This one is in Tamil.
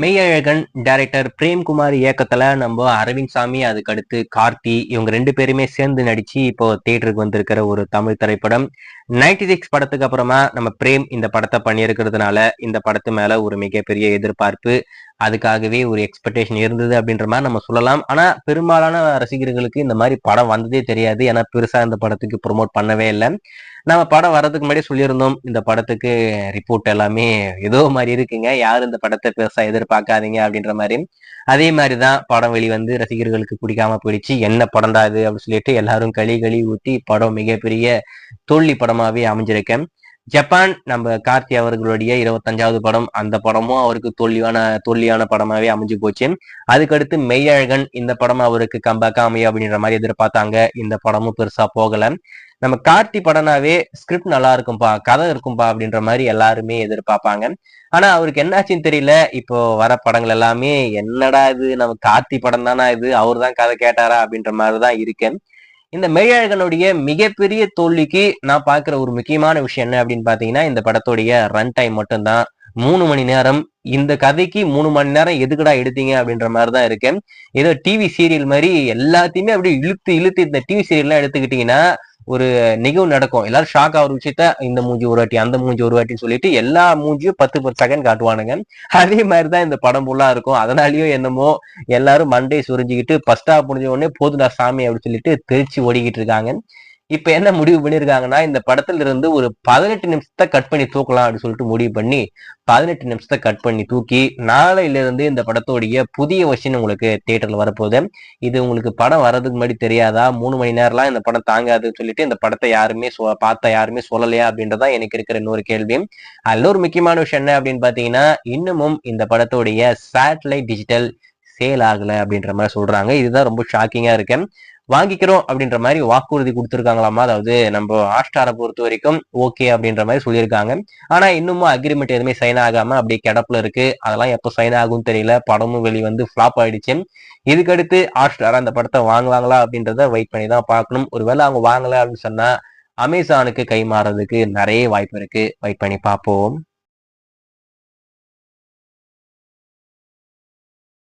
மெய்யழகன் டைரக்டர் பிரேம்குமார் இயக்கத்துல நம்ம அரவிந்த் சாமி, அதுக்கு அடுத்து கார்த்தி, இவங்க 2 பேருமே சேர்ந்து நடிச்சு இப்போ தியேட்டருக்கு வந்திருக்கிற ஒரு தமிழ் திரைப்படம். 96 படத்துக்கு அப்புறமா நம்ம பிரேம் இந்த படத்தை பண்ணியிருக்கிறதுனால இந்த படத்து மேல ஒரு மிகப்பெரிய எதிர்பார்ப்பு, அதுக்காகவே ஒரு எக்ஸ்பெக்டேஷன் இருந்தது அப்படின்ற மாதிரி நம்ம சொல்லலாம். ஆனா பெரும்பாலான ரசிகர்களுக்கு இந்த மாதிரி படம் வந்ததே தெரியாது. ஏன்னா பெருசா இந்த படத்துக்கு ப்ரொமோட் பண்ணவே இல்லை. நம்ம படம் வர்றதுக்கு முன்னாடி சொல்லியிருந்தோம், இந்த படத்துக்கு ரிப்போர்ட் எல்லாமே ஏதோ மாதிரி இருக்குங்க, யாரும் இந்த படத்தை பெருசா எதிர்பார்க்காதீங்க அப்படின்ற மாதிரி. அதே மாதிரிதான் படம் வெளிவந்து ரசிகர்களுக்கு பிடிக்காம போயிடுச்சு. என்ன படம்டா இது அப்படின்னு சொல்லிட்டு எல்லாரும் களி ஊத்தி படம் மிகப்பெரிய தோல்வி படமாவே அமைஞ்சிருக்கேன். ஜப்பான் நம்ம கார்த்தி அவர்களுடைய 25வது படம், அந்த படமும் அவருக்கு தோல்வியான படமாவே அமைஞ்சு போச்சு. அதுக்கடுத்து மெய்யழகன், இந்த படம் அவருக்கு கம்பேக்கா அமையும் அப்படின்ற மாதிரி எதிர்பார்த்தாங்க. இந்த படமும் பெருசா போகல. நம்ம கார்த்தி படம்னாவே ஸ்கிரிப்ட் நல்லா இருக்கும்பா, கதை இருக்கும்பா அப்படின்ற மாதிரி எல்லாருமே எதிர்பார்ப்பாங்க. ஆனா அவருக்கு என்னாச்சுன்னு தெரியல, இப்போ வர படங்கள் எல்லாமே என்னடா இது, நம்ம கார்த்தி படம் தானா இது, அவர் தான் கதை கேட்டாரா அப்படின்ற மாதிரிதான் இருக்கு. இந்த மெய்யழகனுடைய மிகப்பெரிய தோல்விக்கு நான் பாக்குற ஒரு முக்கியமான விஷயம் என்ன அப்படின்னு பாத்தீங்கன்னா, இந்த படத்துடைய ரன் டைம் மட்டும்தான். 3 மணி நேரம். இந்த கதைக்கு 3 மணி நேரம் எதுக்குடா எடுத்தீங்க அப்படின்ற மாதிரிதான் இருக்கு. ஏதோ டிவி சீரியல் மாதிரி எல்லாத்தையுமே அப்படியே இழுத்து இந்த டிவி சீரியல்லாம் எடுத்துக்கிட்டீங்கன்னா ஒரு நிகழ்வு நடக்கும். எல்லாரும் ஷாக் ஆகிற விஷயத்த இந்த மூஞ்சி ஒரு வாட்டி, அந்த மூஞ்சி ஒரு வாட்டின்னு சொல்லிட்டு எல்லா மூஞ்சியும் 10 செகண்ட் காட்டுவானுங்க. அதே மாதிரிதான் இந்த படம் ஃபுல்லா இருக்கும். அதனாலயோ என்னமோ எல்லாரும் மண்டை சுரிஞ்சுக்கிட்டு ஃபர்ஸ்ட் ஹாஃப் முடிஞ்ச உடனே போதுடா சாமி அப்படின்னு சொல்லிட்டு தெரிச்சு ஓடிக்கிட்டு இருக்காங்க. இப்ப என்ன முடிவு பண்ணிருக்காங்கன்னா, இந்த படத்துல இருந்து ஒரு 18 நிமிஷத்தை கட் பண்ணி தூக்கலாம் அப்படின்னு சொல்லிட்டு முடிவு பண்ணி 18 நிமிஷத்தை கட் பண்ணி தூக்கி நாளையில இருந்து இந்த படத்தோடைய புதிய வருஷன் உங்களுக்கு தியேட்டர்ல வரப்போகுது. இது உங்களுக்கு படம் வர்றதுக்கு முன்னாடி தெரியாதா? 3 மணி நேரம்லாம் இந்த படம் தாங்காதுன்னு சொல்லிட்டு இந்த படத்தை யாருமே சொல்லலையா அப்படின்றதான் எனக்கு இருக்கிற இன்னொரு கேள்வி. அதுல ஒரு முக்கியமான விஷயம் என்ன அப்படின்னு பாத்தீங்கன்னா, இன்னமும் இந்த படத்தோடைய சேட்டலைட் டிஜிட்டல் சேல் ஆகல அப்படின்ற மாதிரி சொல்றாங்க. இதுதான் ரொம்ப ஷாக்கிங்கா இருக்கு. வாங்கிக்கிறோம் அப்படின்ற மாதிரி வாக்குறுதி கொடுத்துருக்காங்களாமா. அதாவது நம்ம ஹாட்ஸ்டாரை பொறுத்த வரைக்கும் ஓகே அப்படின்ற மாதிரி சொல்லியிருக்காங்க. ஆனா இன்னமும் அக்ரிமெண்ட் எதுவுமே சைன் ஆகாம அப்படியே கிடப்புல இருக்கு. அதெல்லாம் எப்போ சைன் ஆகும்னு தெரியல. படமும் வெளிவந்து ஃபிளாப் ஆயிடுச்சு. இதுக்கடுத்து ஹாட்ஸ்டார் அந்த படத்தை வாங்குவாங்களா அப்படின்றத வெயிட் பண்ணி தான் பார்க்கணும். ஒருவேளை அவங்க வாங்கல அப்படின்னு சொன்னா அமேசானுக்கு கை மாறதுக்கு நிறைய வாய்ப்பு இருக்கு. வெயிட் பண்ணி பார்ப்போம்.